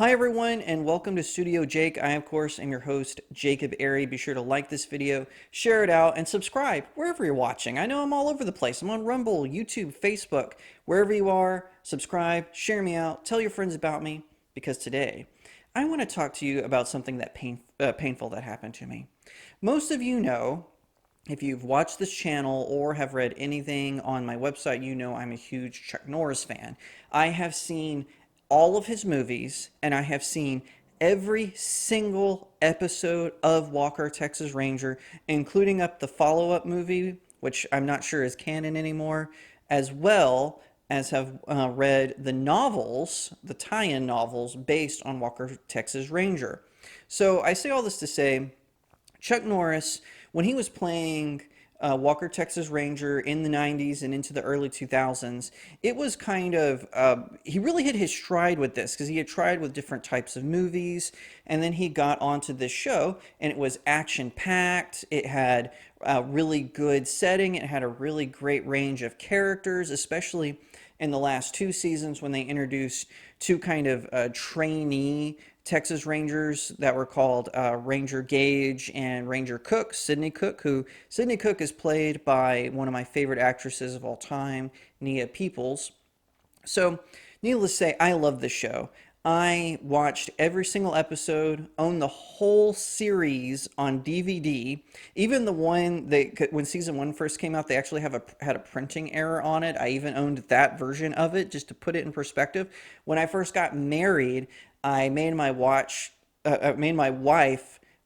Hi everyone and welcome to Studio Jake. I of course am your host Jacob Airy. Be sure to like this video, share it out, and subscribe wherever you're watching. I know I'm all over the place. I'm on Rumble, YouTube, Facebook, wherever you are. Subscribe, share me out, tell your friends about me because today I want to talk to you about something that painful that happened to me. Most of you know, if you've watched this channel or have read anything on my website, you know I'm a huge Chuck Norris fan. I have seen all of his movies, and I have seen every single episode of Walker, Texas Ranger, including up the follow-up movie, which I'm not sure is canon anymore, as well as have read the novels, the tie-in novels based on Walker, Texas Ranger. So I say all this to say, Chuck Norris, when he was playing Walker, Texas Ranger in the 90s and into the early 2000s, it was kind of, he really hit his stride with this because he had tried with different types of movies. And then he got onto this show and it was action packed. It had a really good setting. It had a really great range of characters, especially in the last two seasons when they introduced two kind of trainee Texas Rangers that were called Ranger Gage and Ranger Cook, Sidney Cook, who Sidney Cook is played by one of my favorite actresses of all time, Nia Peoples. So, needless to say, I love this show. I watched every single episode, owned the whole series on DVD. Even the one when season one first came out, they actually had a printing error on it. I even owned that version of it just to put it in perspective. When I first got married, I made my wife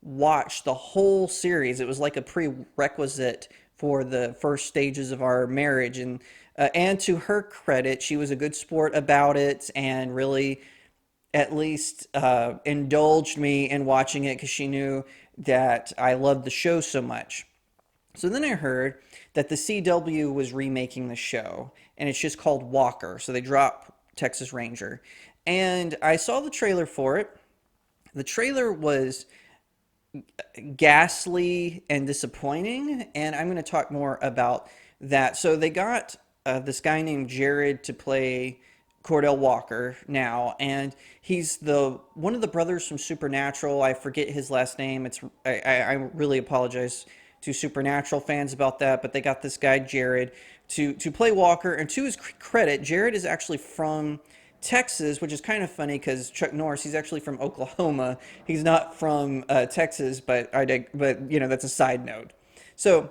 watch the whole series. It was like a prerequisite for the first stages of our marriage, and to her credit, she was a good sport about it and really at least indulged me in watching it because she knew that I loved the show so much. So then I heard that the CW was remaking the show, and it's just called Walker. So they dropped Texas Ranger. And I saw the trailer for it. The trailer was ghastly and disappointing, and I'm going to talk more about that. So they got this guy named Jared to play Cordell Walker now, and he's the one of the brothers from Supernatural. I forget his last name. I really apologize to Supernatural fans about that, but they got this guy Jared to play Walker, and to his credit, Jared is actually from Texas, which is kind of funny because Chuck Norris, he's actually from Oklahoma. He's not from Texas, but that's a side note. So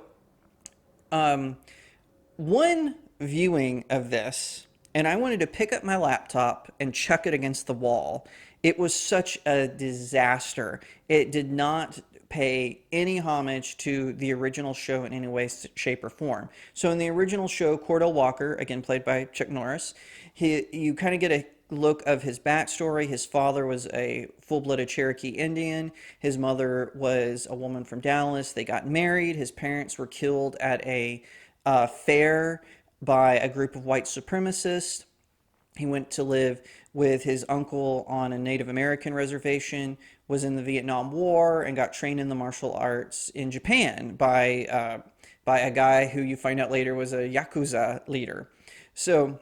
one viewing of this, and I wanted to pick up my laptop and chuck it against the wall. It was such a disaster. It did not pay any homage to the original show in any way, shape, or form. So in the original show, Cordell Walker, again played by Chuck Norris, you kind of get a look of his backstory. His father was a full-blooded Cherokee Indian. His mother was a woman from Dallas. They got married. His parents were killed at a fair by a group of white supremacists. He went to live with his uncle on a Native American reservation, was in the Vietnam War, and got trained in the martial arts in Japan by a guy who you find out later was a Yakuza leader. So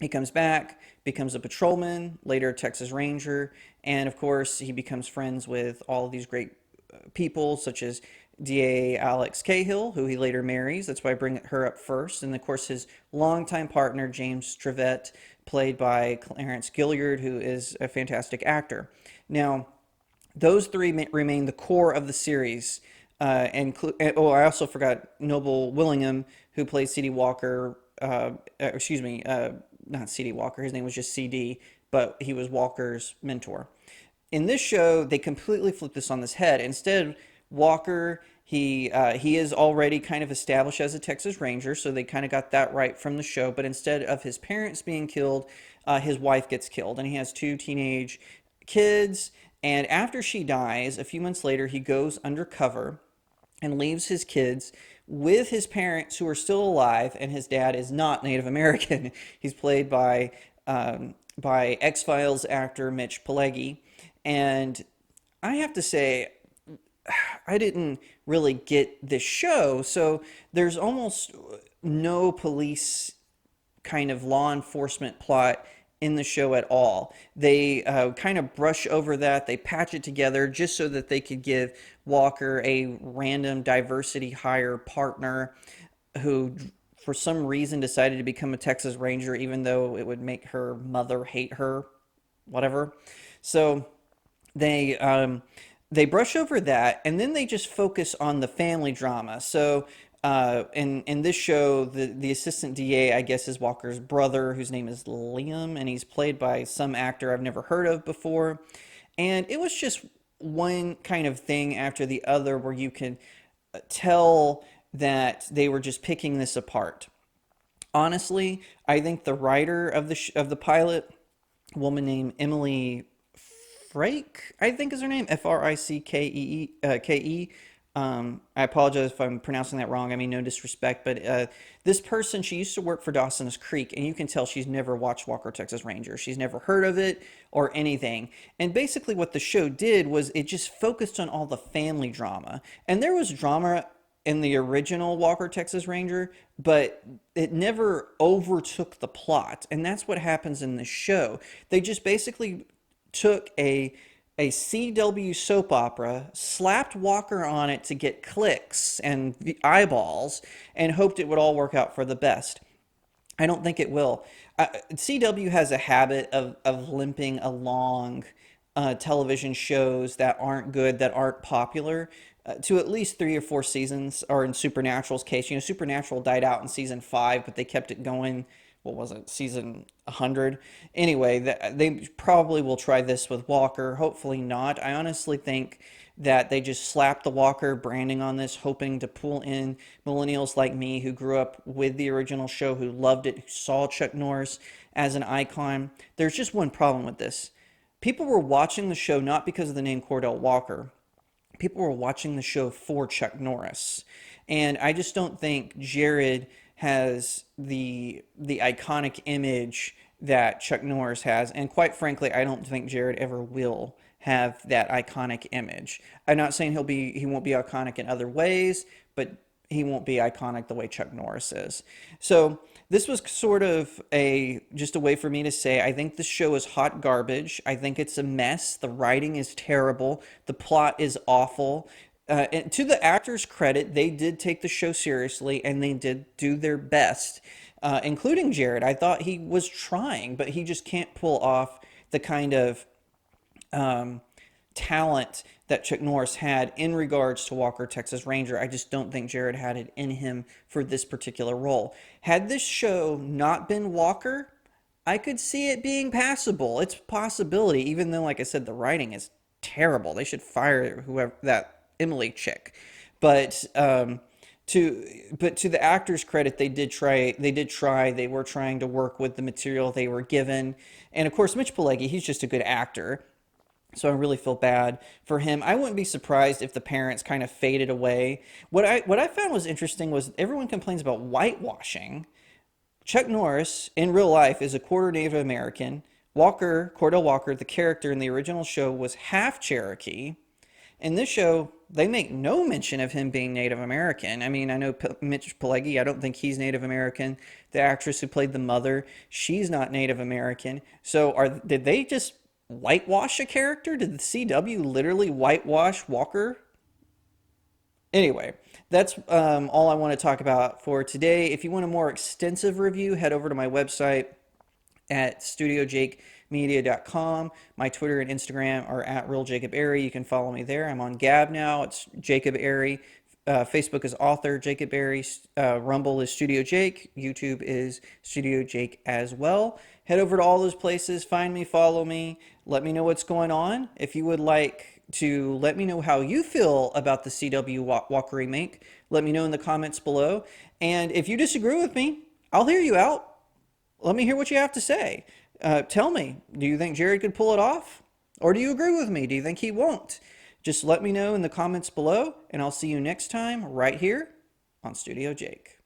he comes back, becomes a patrolman, later a Texas Ranger, and of course he becomes friends with all of these great people such as DA Alex Cahill, who he later marries. That's why I bring her up first. And of course his longtime partner, James Trevette, played by Clarence Gilliard, who is a fantastic actor. Now, those three remain the core of the series. I also forgot Noble Willingham, who plays C.D. Walker. Not C.D. Walker. His name was just C.D., but he was Walker's mentor. In this show, they completely flip this on this head. Instead, Walker, he is already kind of established as a Texas Ranger, so they kind of got that right from the show. But instead of his parents being killed, his wife gets killed, and he has two teenage kids. And after she dies, a few months later, he goes undercover and leaves his kids with his parents who are still alive, and his dad is not Native American. He's played by X-Files actor Mitch Pileggi. And I have to say, I didn't really get this show, so there's almost no police kind of law enforcement plot in the show at all. They kind of brush over that. They patch it together just so that they could give Walker a random diversity hire partner who, for some reason, decided to become a Texas Ranger, even though it would make her mother hate her, whatever. So they brush over that, and then they just focus on the family drama. So in this show, the assistant DA, I guess, is Walker's brother, whose name is Liam, and he's played by some actor I've never heard of before. And it was just one kind of thing after the other where you can tell that they were just picking this apart. Honestly, I think the writer of the pilot, a woman named Emily Frake, I think is her name, Frickee. I apologize if I'm pronouncing that wrong. I mean, no disrespect, but this person, she used to work for Dawson's Creek, and you can tell she's never watched Walker, Texas Ranger. She's never heard of it or anything. And basically what the show did was it just focused on all the family drama. And there was drama in the original Walker, Texas Ranger, but it never overtook the plot. And that's what happens in the show. They just basically took a CW soap opera, slapped Walker on it to get clicks and the eyeballs, and hoped it would all work out for the best. I don't think it will. CW has a habit of limping along television shows that aren't good, that aren't popular, to at least 3 or 4 seasons, or in Supernatural's case. You know, Supernatural died out in season 5, but they kept it going, what was it, season 100? Anyway, they probably will try this with Walker. Hopefully not. I honestly think that they just slapped the Walker branding on this, hoping to pull in millennials like me who grew up with the original show, who loved it, who saw Chuck Norris as an icon. There's just one problem with this. People were watching the show not because of the name Cordell Walker. People were watching the show for Chuck Norris. And I just don't think Jared has the iconic image that Chuck Norris has. And quite frankly, I don't think Jared ever will have that iconic image. I'm not saying he won't be iconic in other ways, but he won't be iconic the way Chuck Norris is. So this was sort of just a way for me to say, I think the show is hot garbage. I think it's a mess. The writing is terrible. The plot is awful. And to the actors' credit, they did take the show seriously, and they did do their best, including Jared. I thought he was trying, but he just can't pull off the kind of talent that Chuck Norris had in regards to Walker, Texas Ranger. I just don't think Jared had it in him for this particular role. Had this show not been Walker, I could see it being passable. It's a possibility, even though, like I said, the writing is terrible. They should fire whoever that Emily chick. But to the actors' credit, they did try. They were trying to work with the material they were given. And of course, Mitch Pileggi, he's just a good actor. So I really feel bad for him. I wouldn't be surprised if the parents kind of faded away. What I found was interesting was everyone complains about whitewashing. Chuck Norris, in real life, is a quarter Native American. Cordell Walker, the character in the original show, was half Cherokee. In this show, they make no mention of him being Native American. I mean, I know Mitch Pileggi, I don't think he's Native American. The actress who played the mother, she's not Native American. So did they just whitewash a character? Did the CW literally whitewash Walker? Anyway, that's all I want to talk about for today. If you want a more extensive review, head over to my website at studiojakemedia.com. My Twitter and Instagram are at realjacobairy. You can follow me there. I'm on Gab now. It's Jacob Airy. Facebook is author Jacob Airy. Rumble is Studio Jake. YouTube is Studio Jake as well. Head over to all those places. Find me, follow me. Let me know what's going on. If you would like to let me know how you feel about the CW Walker remake, let me know in the comments below. And if you disagree with me, I'll hear you out. Let me hear what you have to say. Tell me, do you think Jared could pull it off? Or do you agree with me? Do you think he won't? Just let me know in the comments below, and I'll see you next time right here on Studio Jake.